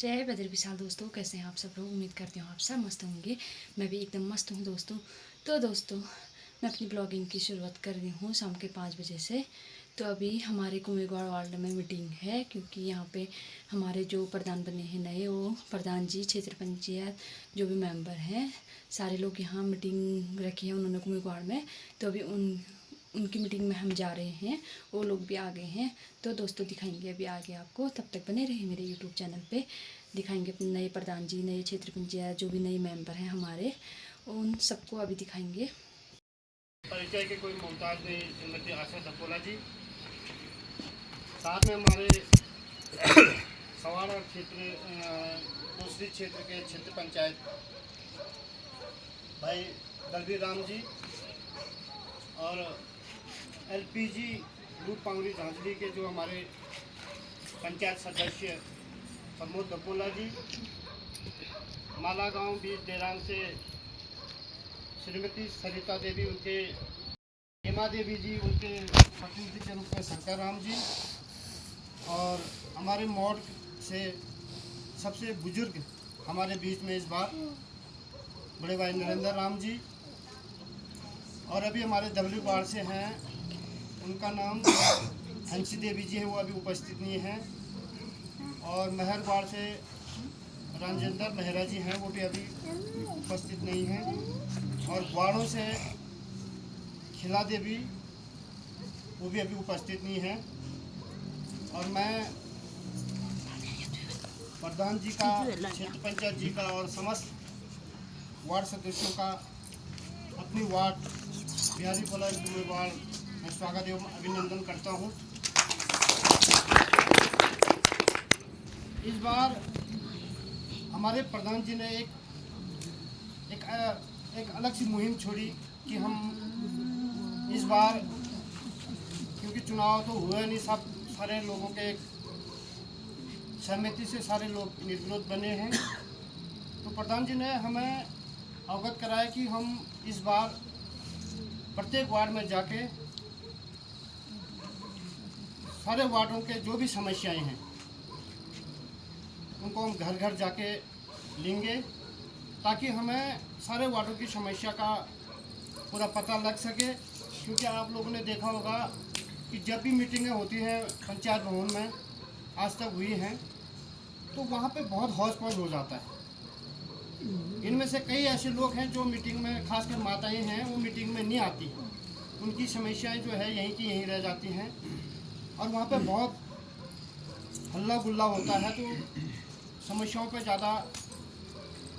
जय बद्र विशाल दोस्तों, कैसे हैं आप सब लोग। उम्मीद करती हूँ आप सब मस्त होंगे। मैं भी एकदम मस्त हूँ दोस्तों। तो दोस्तों, मैं अपनी ब्लॉगिंग की शुरुआत कर रही हूँ शाम के 5 बजे से। तो अभी हमारे कुमेगौड़ वार्ड में मीटिंग है, क्योंकि यहाँ पे हमारे जो प्रधान बने हैं नए, वो प्रधान जी, क्षेत्र पंचायत जो भी मेंबर हैं, सारे लोग यहाँ मीटिंग रखी है उन्होंने कुमेगौड़ में। तो अभी उनकी मीटिंग में हम जा रहे हैं, वो लोग भी आ गए हैं। तो दोस्तों दिखाएंगे अभी आगे आपको, तब तक बने रहिए मेरे यूट्यूब चैनल पे। दिखाएंगे अपने नए प्रधान जी, नए क्षेत्र पंचायत जो भी नए मेंबर हैं हमारे, उन सबको अभी दिखाएंगे। परिचय के कोई मोहताज नहीं श्रीमती आशा धपोला जी, साथ में हमारे सवाड़ा क्षेत्र दूसरी क्षेत्र के क्षेत्र पंचायत भाई दलवीर राम जी और एलपीजी लूट पांगड़ी झांझली के जो हमारे पंचायत सदस्य प्रमोद धपोला जी, माला गांव बीच डेरान से श्रीमती सरिता देवी, उनके हेमा देवी जी, उनके प्रतिनिधि के रूप में शंकर राम जी, और हमारे मॉड से सबसे बुजुर्ग हमारे बीच में इस बार बड़े भाई नरेंद्र राम जी, और अभी हमारे दबली वार्ड से हैं, उनका नाम हंसी देवी जी है, वो अभी उपस्थित नहीं हैं, और महर वार्ड से राजेंद्र मेहरा जी हैं, वो भी अभी उपस्थित नहीं हैं, और वार्डों से खिला देवी, वो भी अभी उपस्थित नहीं है। और मैं प्रधान जी का, क्षेत्र पंचायत जी का और समस्त वार्ड सदस्यों का अपनी वार्ड बिहारी पलाश वार्ड में स्वागत एवं अभिनंदन करता हूँ। इस बार हमारे प्रधान जी ने एक अलग सी मुहिम छोड़ी कि हम इस बार, क्योंकि चुनाव तो हुआ नहीं, सारे लोगों के सहमति से सारे लोग निर्विरोध बने हैं, तो प्रधान जी ने हमें अवगत कराया कि हम इस बार प्रत्येक वार्ड में जाके सारे वार्डों के जो भी समस्याएं हैं उनको हम घर घर जाके लेंगे, ताकि हमें सारे वार्डों की समस्या का पूरा पता लग सके। क्योंकि आप लोगों ने देखा होगा कि जब भी मीटिंगें होती हैं पंचायत भवन में, आज तक हुई हैं, तो वहाँ पे बहुत हौज पौज हो जाता है। इनमें से कई ऐसे लोग हैं जो मीटिंग में, खासकर माताएं हैं, वो मीटिंग में नहीं आती, उनकी समस्याएं जो है यहीं की यहीं रह जाती हैं, और वहाँ पे बहुत हल्ला गुल्ला होता है, तो समस्याओं पे ज़्यादा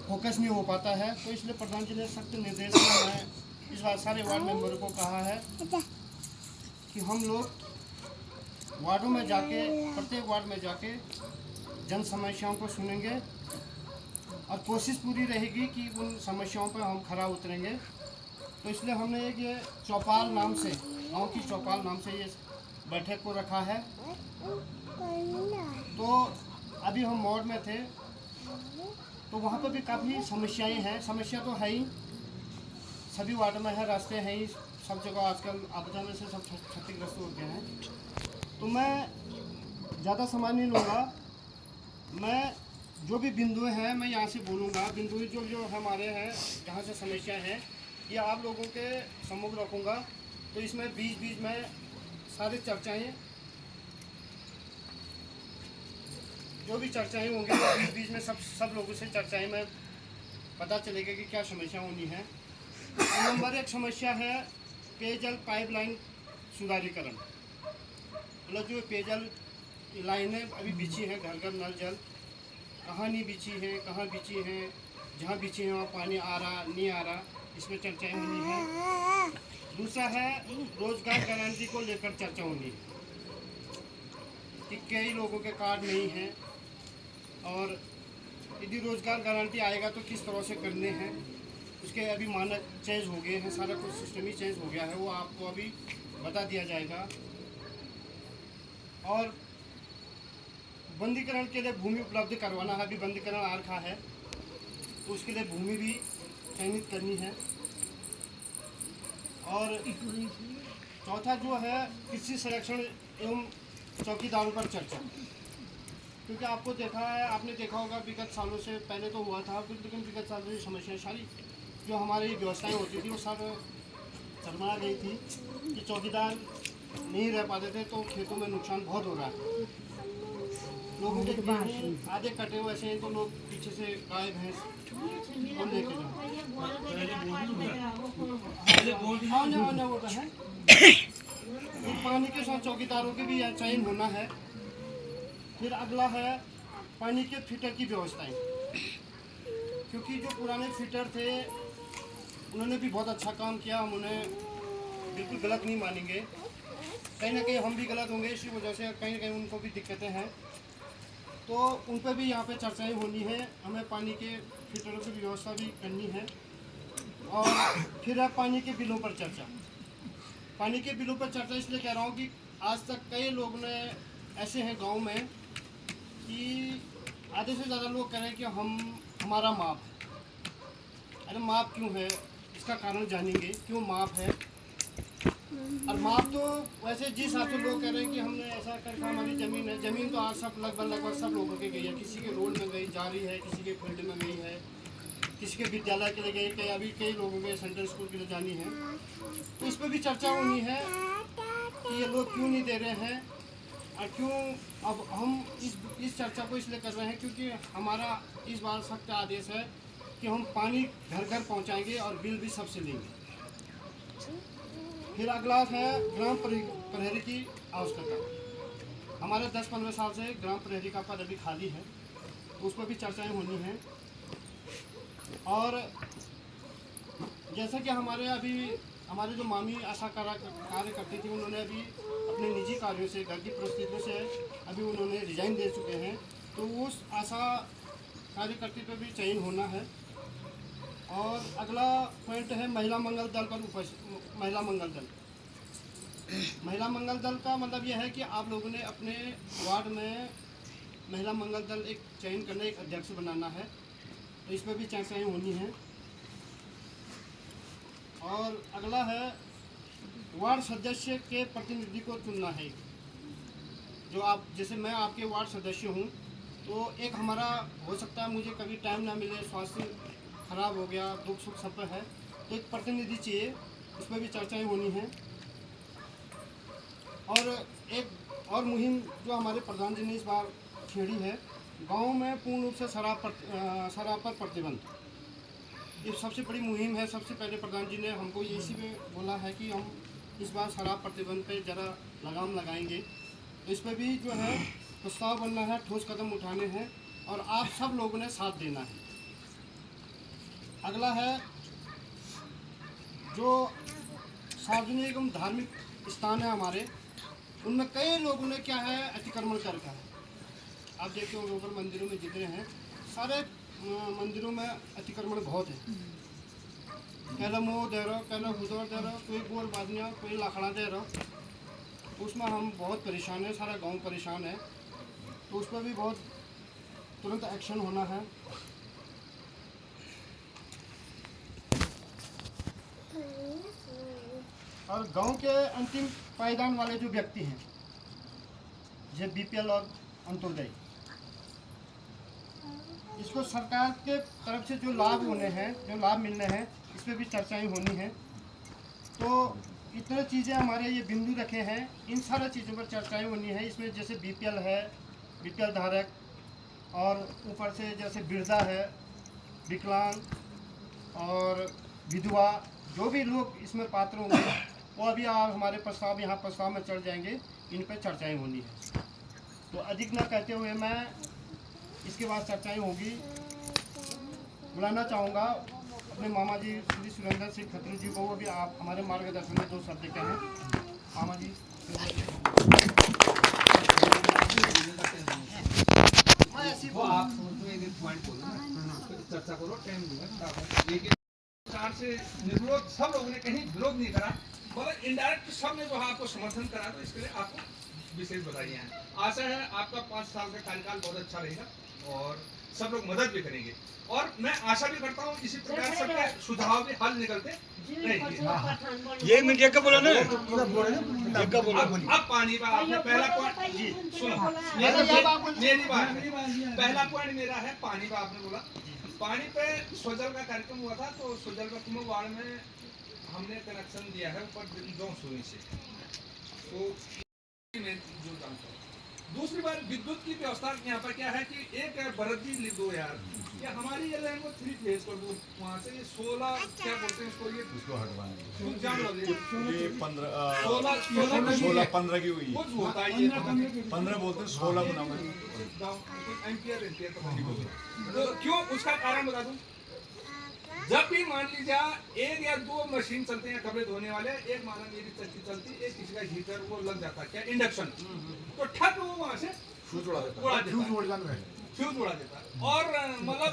फोकस नहीं हो पाता है। तो इसलिए प्रधान जी ने सख्त निर्देश दिया। मैं इस बार सारे वार्ड मेंबरों को कहा है कि हम लोग वार्डों में जाके, प्रत्येक वार्ड में जाके जन समस्याओं को सुनेंगे, और कोशिश पूरी रहेगी कि उन समस्याओं पर हम खरा उतरेंगे। तो इसलिए हमने एक ये चौपाल नाम से, गाँव की चौपाल नाम से ये बैठक को रखा है। तो अभी हम मोड़ में थे, तो वहाँ पर भी काफ़ी समस्याएं हैं। समस्या तो है ही, सभी वार्ड में है, रास्ते हैं ही, सब जगह आजकल आपदा में से सब क्षतिग्रस्त हो गए हैं। तो मैं ज़्यादा समय नहीं लूँगा, मैं जो भी बिंदु हैं मैं यहाँ से बोलूँगा। बिंदु जो जो हमारे हैं, जहाँ से समस्या है, ये आप लोगों के सम्मुख रखूँगा। तो इसमें बीच बीच में सारी चर्चाएँ, जो भी चर्चाएँ होंगी, तो बीच बीच में सब लोगों से चर्चाएँ में पता चलेगा कि क्या समस्या होनी है। नंबर एक समस्या है पेयजल पाइपलाइन सुधारीकरण। मतलब जो पेयजल लाइनें अभी बिछी हैं, घर घर नल जल, कहाँ नहीं बिछी हैं, कहाँ बिछी हैं, जहाँ बिछी हैं वहाँ पानी आ रहा नहीं आ रहा, इसमें चर्चाएँ होनी है। दूसरा है रोजगार गारंटी को लेकर चर्चा होनी है कि कई लोगों के कार्ड नहीं हैं, और यदि रोजगार गारंटी आएगा तो किस तरह से करने हैं, उसके अभी मानक चेंज हो गए हैं, सारा कुछ सिस्टम ही चेंज हो गया है, वो आपको अभी बता दिया जाएगा। और बंदीकरण के लिए भूमि उपलब्ध करवाना है, अभी बंदीकरण आ रखा है, तो उसके लिए भूमि भी चयनित करनी है। और चौथा जो है कृषि संरक्षण एवं चौकीदारों पर चर्चा। क्योंकि आपने देखा होगा विगत सालों से पहले तो हुआ था, लेकिन विगत सालों से समस्याएं सारी जो हमारी व्यवस्थाएं होती थी वो सब चरमरा गई थी कि चौकीदार नहीं रह पाते थे, तो खेतों में नुकसान बहुत हो रहा है। लोगों के गेहूं आधे कटे हुए ऐसे हैं, तो लोग पीछे से गाय भैंस को लेके जाओ। आने वो तो है। फिर पानी के साथ चौकीदारों के भी यहाँ चयन होना है। फिर अगला है पानी के फिल्टर की व्यवस्थाएं, क्योंकि जो पुराने फिल्टर थे उन्होंने भी बहुत अच्छा काम किया, हम उन्हें बिल्कुल गलत नहीं मानेंगे। कहीं ना कहीं हम भी गलत होंगे, इसी वजह से कहीं ना कहीं उनको भी दिक्कतें हैं, तो उन पर भी यहाँ पे चर्चाएं होनी है। हमें पानी के फिल्टरों की व्यवस्था भी करनी है। और फिर है पानी के बिलों पर चर्चा। पानी के बिलों पर चर्चा इसलिए कह रहा हूँ कि आज तक कई लोग ने ऐसे हैं गांव में कि आधे से ज़्यादा लोग कह रहे हैं कि हमारा माप है। अरे माप क्यों है, इसका कारण जानेंगे क्यों माप है। और माप तो वैसे जिस हिसाब से लोग कह रहे हैं कि हमने ऐसा करके हमारी ज़मीन है, ज़मीन तो आज सब लगभग सब लोगों की गई है। किसी के रोड में गई जा रही है, किसी के फील्ड में गई है, किसी के विद्यालय के लिए गई, कई लोगों के सेंट्रल स्कूल के लिए जानी है। तो इस पर भी चर्चा होनी है कि ये लोग क्यों नहीं दे रहे हैं और क्यों। अब हम इस चर्चा को इसलिए कर रहे हैं क्योंकि हमारा इस बार सख्त आदेश है कि हम पानी घर घर पहुंचाएंगे और बिल भी सबसे लेंगे। फिर अगला है ग्राम प्रहरी की आवश्यकता। हमारे 10-15 साल से ग्राम प्रहरी का पद अभी खाली है, तो उस पर भी चर्चाएं होनी हैं। और जैसा कि हमारे जो मामी आशा कार्य करती थी, उन्होंने अभी अपने निजी कार्यों से, घर की परिस्थितियों से अभी उन्होंने रिजाइन दे चुके हैं, तो उस आशा कार्यकर्ती पर भी चयन होना है। और अगला पॉइंट है महिला मंगल दल पर महिला मंगल दल का मतलब यह है कि आप लोगों ने अपने वार्ड में महिला मंगल दल एक चयन करना, एक अध्यक्ष बनाना है, तो इसमें भी चर्चाएं होनी हैं। और अगला है वार्ड सदस्य के प्रतिनिधि को चुनना है। जो आप, जैसे मैं आपके वार्ड सदस्य हूँ, तो एक हमारा हो सकता है मुझे कभी टाइम ना मिले, स्वास्थ्य खराब हो गया, दुख सुख सब है, तो एक प्रतिनिधि चाहिए, उसमें भी चर्चाएं होनी हैं। और एक और मुहिम जो हमारे प्रधान जी ने इस बार छेड़ी है, गांव में पूर्ण रूप से शराब पर प्रतिबंध। ये सबसे बड़ी मुहिम है। सबसे पहले प्रधान जी ने हमको ये इसी में बोला है कि हम इस बार शराब प्रतिबंध पे ज़रा लगाम लगाएंगे, तो इस पर भी जो है प्रस्ताव बनना है, ठोस कदम उठाने हैं और आप सब लोगों ने साथ देना है। अगला है जो सार्वजनिक एवं धार्मिक स्थान है हमारे, उनमें कई लोगों ने क्या है अतिक्रमण कर रखा है। आप देखते हो ऊपर मंदिरों में जितने हैं, सारे मंदिरों में अतिक्रमण बहुत है। कहला मोह दे रहा, कहला गुजर दे रहा, कोई गोल बादनिया, कोई लाखड़ा दे रहा, तो उसमें हम बहुत परेशान है, सारा गांव परेशान है, तो उस पर भी बहुत तुरंत एक्शन होना है। और गांव के अंतिम पायदान वाले जो व्यक्ति हैं, जैसे बीपीएल और अंत्योदय, इसको सरकार के तरफ से जो लाभ होने हैं, जो लाभ मिलने हैं, इस पर भी चर्चाएं होनी हैं। तो इतने चीज़ें हमारे ये बिंदु रखे हैं, इन सारी चीज़ों पर चर्चाएं होनी है। इसमें जैसे बीपीएल है, बीपीएल धारक, और ऊपर से जैसे वृद्धा है, विकलांग और विधवा, जो भी लोग इसमें पात्र होंगे, वो अभी हमारे प्रस्ताव में चढ़ जाएंगे, इन पर चर्चाएं होनी है। तो अधिक न कहते हुए मैं इसके बाद चर्चाएं होगी, बुलाना चाहूँगा अपने मामा जी श्री सुरेंद्र सिंह खत्री जी को, वो भी आप हमारे मार्गदर्शन में 2 शब्द कहें। मामा जी। वो आप एक पॉइंट बोलो ना, चर्चा करो, टाइम दूंगा। से निर्विरोध सब लोगों ने कहीं विरोध नहीं करा, मतलब इनडायरेक्ट सब ने जो है आपको समर्थन करा, तो इसके लिए आपको विशेष बधाई है। आशा है आपका 5 साल का कार्यकाल बहुत अच्छा रहेगा और सब लोग मदद भी करेंगे। और मैं आशा भी करता हूँ इसी प्रकार सबके सुझाव भी हल निकलते रहेंगे। ये मीडिया का बोला ना, अब पानी का आपने पहला पॉइंट जी सुनो, मेरी बात है। पहला पॉइंट मेरा है पानी का। आपने बोला पानी पे स्वजल का कार्यक्रम हुआ था, तो स्वजल का कुमाऊं वार्ड में हमने कनेक्शन दिया है ऊपर जोंसोनी से, तो मैं जो जानता हूँ। दूसरी बात विद्युत की व्यवस्था यहाँ पर क्या है कि एक बरदी लिख दो यार, ये हमारी ये लाइन को 3 फेज कर दो वहाँ से। ये 16 क्या बोलते हैं इसको, ये जान लो ये 16-15 की हुई, कुछ होता है ये 15 बोलते हैं, 16 बना हुआ है। एम्पियर तो क्यों, उसका कारण बता दूं। जब भी मान लीजिए 1 या 2 मशीन चलते हैं कपड़े धोने वाले, एक माना मेरी चलती, एक किसी का हीटर वो लग जाता है क्या इंडक्शन, तो ठक वो वहां से फ्यूज उड़ा देता और मतलब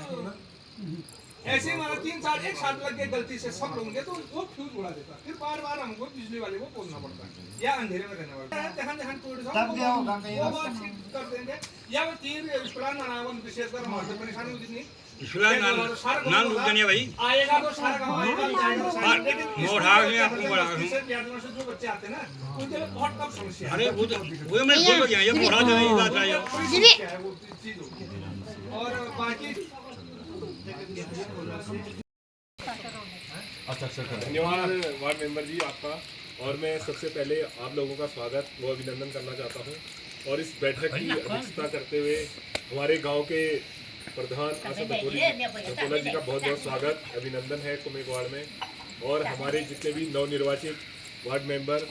ऐसे माना 3 साल एक साल लग गए गलती से सब लोगों के, तो वो फ्यूज उड़ा देता। फिर बार बार हमको बिजली वाले को बोलना पड़ता है या अंधेरे में रहना पड़ता है। जहाँ वो बात ठीक कर देंगे। या वो 3 प्लान बनाया वो विशेषकर हमारे परेशानी होती नहीं नाम रुक जानिए भाई, आएगा तो सारा गाँव आएगा, लेकिन जो बच्चे आते हैं ना उनके लिए बहुत कम समस्या है। अरे वो मैं भूल गया, ये मोड़ा जो ये बात आया वो चीज होगी। और बाकी धन्यवाद वार्ड मेंबर जी आपका। और मैं सबसे पहले आप लोगों का स्वागत व अभिनंदन करना चाहता हूं। और इस बैठक की अध्यक्षता करते हुए हमारे गांव के प्रधान आशा धतोला जी का बहुत बहुत स्वागत अभिनंदन है कुमेक वार्ड में। और हमारे जितने भी नवनिर्वाचित वार्ड मेंबर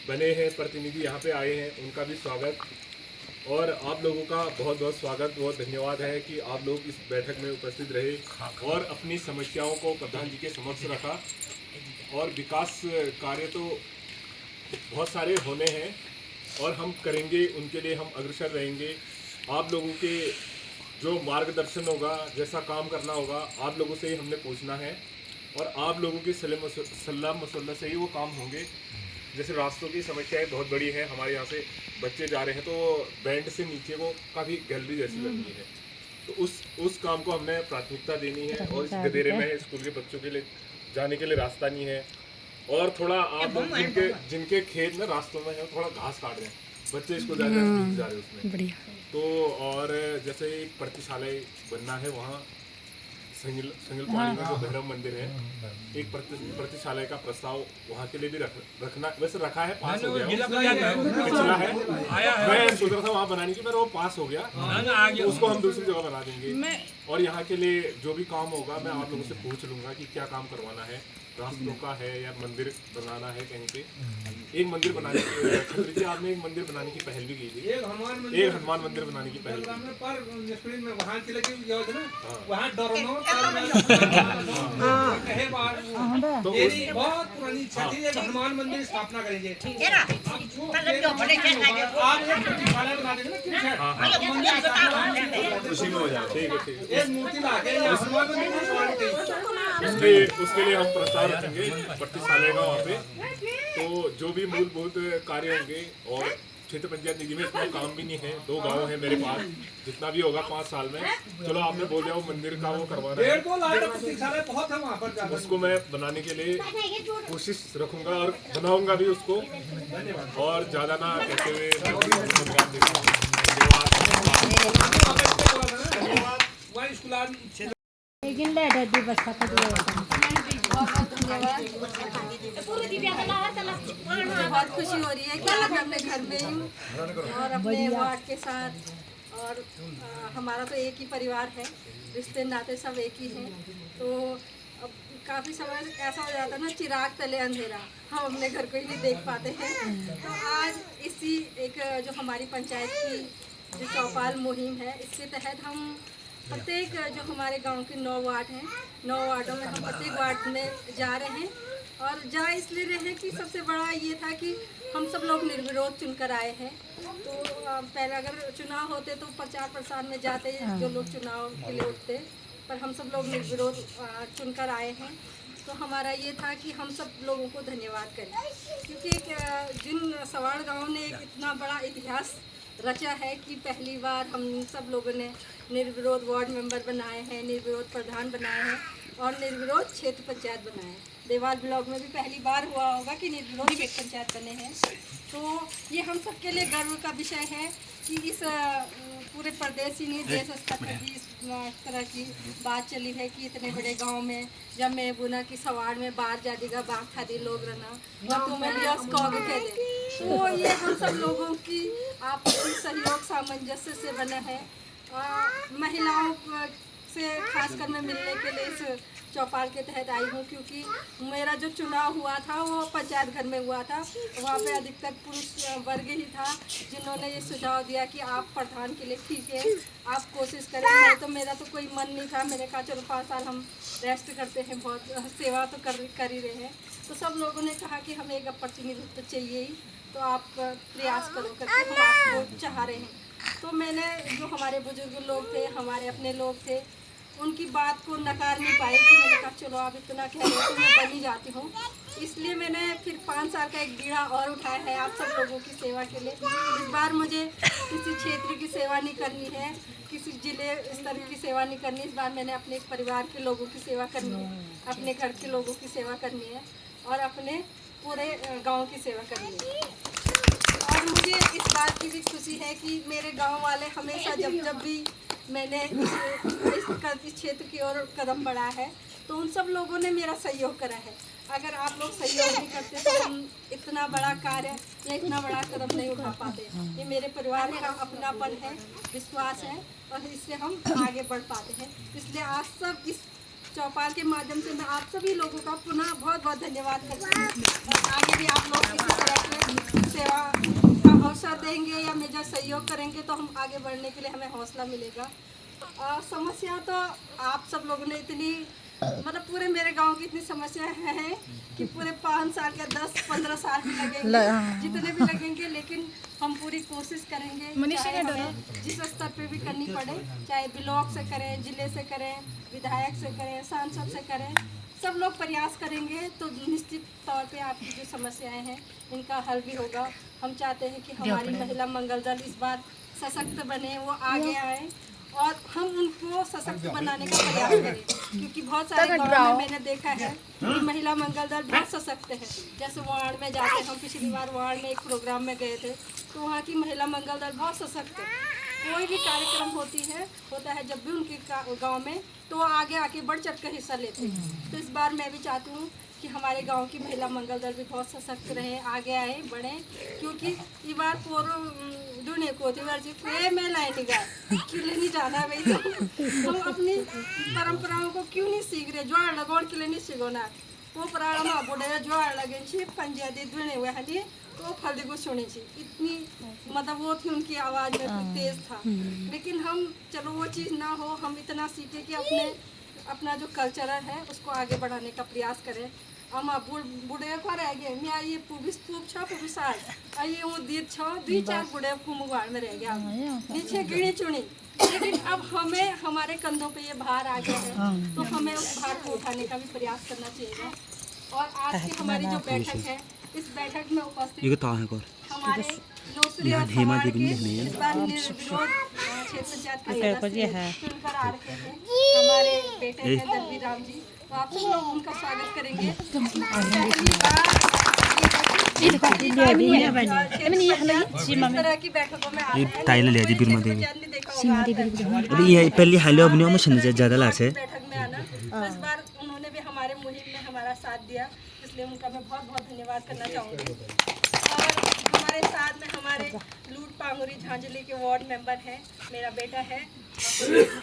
बने हैं, प्रतिनिधि यहाँ पे आए हैं, उनका भी स्वागत। और आप लोगों का बहुत बहुत स्वागत, बहुत धन्यवाद है कि आप लोग इस बैठक में उपस्थित रहे और अपनी समस्याओं को प्रधान जी के समक्ष रखा। और विकास कार्य तो बहुत सारे होने हैं और हम करेंगे, उनके लिए हम अग्रसर रहेंगे। आप लोगों के जो मार्गदर्शन होगा, जैसा काम करना होगा, आप लोगों से ही हमने पूछना है और आप लोगों की सलाह मसल्ला से ही वो काम होंगे। जैसे रास्तों की समस्याएं बहुत बड़ी है, हमारे यहाँ से बच्चे जा रहे हैं तो बैंड से नीचे को काफ़ी गैलरी जैसी बननी है, तो उस काम को हमने प्राथमिकता देनी है। और इस गदेरे में स्कूल के बच्चों के लिए जाने के लिए रास्ता नहीं है। और थोड़ा आप लोग जिनके खेत में रास्तों में है थोड़ा घास काट रहे हैं, बच्चे इसको जा रहे हैं उसमें तो। और जैसे एक प्रतिशालय बनना है वहाँ संगिल पानी में जो भैरव मंदिर है, एक प्रतिशालय का प्रस्ताव वहाँ के लिए भी रखना, वैसे रखा है, पास हो गया, पिछला है, मैं सोच रहा था वहाँ बनाने की, पर वो पास हो गया, तो उसको हम दूसरी जगह बना देंगे। और यहाँ के लिए जो भी काम होगा मैं आप लोगों से पूछ लूंगा कि क्या काम करवाना है, रास्तों का है या मंदिर बनाना है कहीं पे। एक मंदिर बनाने की छत्री जी आपने एक मंदिर बनाने की पहल भी की थी, एक हनुमान मंदिर बनाने की पहल तो बहुत पुरानी इच्छा थी, एक हनुमान मंदिर स्थापना करेंगे। एक मूर्ति ला के हनुमान मंदिर उसके लिए हम प्रस्ताव रखेंगे प्रतिशालय का वहाँ पे। तो जो भी मूलभूत कार्य होंगे, और क्षेत्र पंचायत निधि में इतना काम भी नहीं है, 2 गांव है मेरे पास, जितना भी होगा 5 साल में, चलो आपने बोल दिया वो मंदिर का वो करवाना है, बहुत है वहाँ पर, उसको मैं बनाने के लिए कोशिश रखूंगा और बनाऊंगा भी उसको। और ज़्यादा ना कहते हुए बहुत खुशी हो रही है कि आज मैं अपने घर में हूँ और अपने वार्ड के साथ। और हमारा तो एक ही परिवार है, रिश्ते नाते सब एक ही हैं। तो अब काफ़ी समय ऐसा हो जाता है ना, चिराग तले अंधेरा, हम अपने घर को ही नहीं देख पाते हैं। तो आज इसी एक जो हमारी पंचायत की जो चौपाल मुहिम है, इसके तहत हम प्रत्येक जो हमारे गांव के 9 वार्ड हैं, 9 वार्डों में हम प्रत्येक वार्ड में जा रहे हैं। और जा इसलिए रहे हैं कि सबसे बड़ा ये था कि हम सब लोग निर्विरोध चुनकर आए हैं। तो पहले अगर चुनाव होते तो प्रचार प्रसार में जाते जो लोग चुनाव के लिए उठते, पर हम सब लोग निर्विरोध चुनकर आए हैं। तो हमारा ये था कि हम सब लोगों को धन्यवाद करें, क्योंकि जिन सवाड़ गाँव ने एक इतना बड़ा इतिहास रचा है कि पहली बार हम सब लोगों ने निर्विरोध वार्ड मेंबर बनाए हैं, निर्विरोध प्रधान बनाए हैं और निर्विरोध क्षेत्र पंचायत बनाए हैं। देवाल ब्लॉक में भी पहली बार हुआ होगा कि निर्विरोध पंचायत बने हैं। तो ये हम सबके लिए गर्व का विषय है कि इस पूरे प्रदेश ही नहीं देश स्तर पर भी इस तरह की बात चली है कि इतने बड़े गांव में जब मैं बुना की सवार में बाहर जाएगा बाग खादी लोग रहना तो मैं भी कह दे तो ये हम सब लोगों की आपसी सहयोग सामंजस्य से बना है। महिलाओं से खासकर मैं मिलने के लिए इस चौपाल के तहत आई हूँ क्योंकि मेरा जो चुनाव हुआ था वो पंचायत घर में हुआ था। वहाँ पे अधिकतर पुरुष वर्ग ही था जिन्होंने ये सुझाव दिया कि आप प्रधान के लिए ठीक है, आप कोशिश करें। नहीं तो मेरा तो कोई मन नहीं था, मैंने कहा चलो 5 साल हम रेस्ट करते हैं, बहुत सेवा तो कर ही रहे हैं। तो सब लोगों ने कहा कि हमें एक प्रतिनिधित्व चाहिए ही, तो आप प्रयास करो करके हम आपको चाह रहे हैं। तो मैंने जो हमारे बुजुर्ग लोग थे, हमारे अपने लोग थे, उनकी बात को नकार नहीं पाई कि मैंने कहा चलो आप इतना कह रहे हो तो मैं बन ही जाती हूँ। इसलिए मैंने फिर 5 साल का एक बीड़ा और उठाया है आप सब लोगों की सेवा के लिए। इस बार मुझे किसी क्षेत्र की सेवा नहीं करनी है, किसी जिले स्तर की सेवा नहीं करनी। इस बार मैंने अपने परिवार के लोगों की सेवा करनी है, अपने घर के लोगों की सेवा करनी है और अपने पूरे गाँव की सेवा करनी है। और मुझे इस बात की भी खुशी है कि मेरे गाँव वाले हमेशा जब भी मैंने इस क्षेत्र की ओर कदम बढ़ा है तो उन सब लोगों ने मेरा सहयोग करा है। अगर आप लोग सहयोग नहीं करते तो हम इतना बड़ा कार्य या इतना बड़ा कदम नहीं उठा पाते। ये मेरे परिवार का अपनापन है, विश्वास है और इससे हम आगे बढ़ पाते हैं। इसलिए आज सब इस चौपाल के माध्यम से मैं आप सभी लोगों का पुनः बहुत बहुत धन्यवाद करती हूँ। आगे भी आप लोग इसी तरह की सेवा का अवसर देंगे या मेरा सहयोग करेंगे तो हम आगे बढ़ने के लिए हमें हौसला मिलेगा। समस्या तो आप सब लोगों ने इतनी मतलब पूरे मेरे गांव की इतनी समस्याएं हैं कि पूरे 5 साल या 10-15 साल भी लगेंगे, जितने भी लगेंगे, लेकिन हम पूरी कोशिश करेंगे चाहे हमें जिस स्तर पे भी करनी पड़े, चाहे ब्लॉक से करें, जिले से करें, विधायक से करें, सांसद से करें, सब लोग प्रयास करेंगे तो निश्चित तौर पे आपकी जो समस्याएं हैं इनका हल भी होगा। हम चाहते हैं कि हमारी महिला मंगल दल इस बार सशक्त बने, वो आगे आए और हम उनको सशक्त बनाने का प्रयास करें क्योंकि बहुत सारे गाँव में मैंने देखा है कि महिला मंगल दल बहुत सशक्त है। जैसे वार्ड में जाते हैं, हम पिछली बार वार्ड में एक प्रोग्राम में गए थे तो वहाँ की महिला मंगल दल बहुत सशक्त है। कोई भी कार्यक्रम होता है जब भी उनके गांव में तो वो आगे आके बढ़ चढ़ कर हिस्सा लेते हैं। तो इस बार मैं भी चाहती हूँ कि हमारे गांव की महिला मंगल दल भी बहुत सशक्त रहे, आगे आए, बढ़े क्योंकि ये बार पूर्व दुनिया को मैं लाइन किले नहीं जाना भाई। तो हम अपनी परंपराओं को क्यों नहीं सीख रहे? ज्वार लगोड़ किले नहीं सीखोना वो प्राण में बुढ़े ज्वार लगे पंजाबी दुने हुए हनी तो फल्दी को सुनी थी। इतनी मतलब वो थी उनकी आवाज़ में तेज था। लेकिन हम चलो वो चीज़ ना हो, हम इतना सीखे कि अपना जो कल्चरल है उसको आगे बढ़ाने का प्रयास करें। हम बुढ़े को रह गए मैं ये पूबिस खूब छा पूबिस आई वो दीद छो 2-4 बुढ़े कुमुगाड़ में रह गया नीचे गिनी चुनी। लेकिन अब हमें हमारे कंधों पे ये भार आ गया है तो हमें उस भार को उठाने का भी प्रयास करना चाहिए। और आज की हमारी जो बैठक है इस बैठक में उपस्थित हमारे लोसरी और समाज के इस बार निर्विरोध क्षेत्र पंचायत के सदस्य चुनकर आ रहे हैं हमारे बेटे हैं दलवीर राम जी। तो आप सब लोग उनका स्वागत करेंगे। इस तरह की बैठकों में आ रहे हैं पहले हालो अपने मशीन से ज्यादा लासे बैठक में आना। तो इस बार उन्होंने भी हमारे मुहिम में हमारा साथ दिया, इसलिए उनका मैं बहुत बहुत धन्यवाद करना चाहूँगी। और हमारे साथ में हमारे लूट पांगुरी झांझली के वार्ड मेंबर हैं, मेरा बेटा है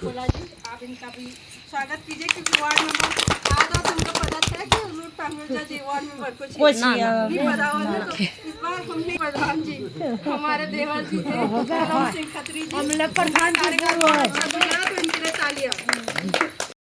भोला जी, आप इनका भी स्वागत कीजिए क्योंकि वार्ड मेंबर आज और तुमको पता है कि लूट पांगुरी जी वार्ड मेंबर कुछ नहीं पता होगा। तो इस बार हमने प्रधान जी हमारे देवर जी हैं सिंह खत्री जी, प्रधान जी तो इनके लिए तालियां।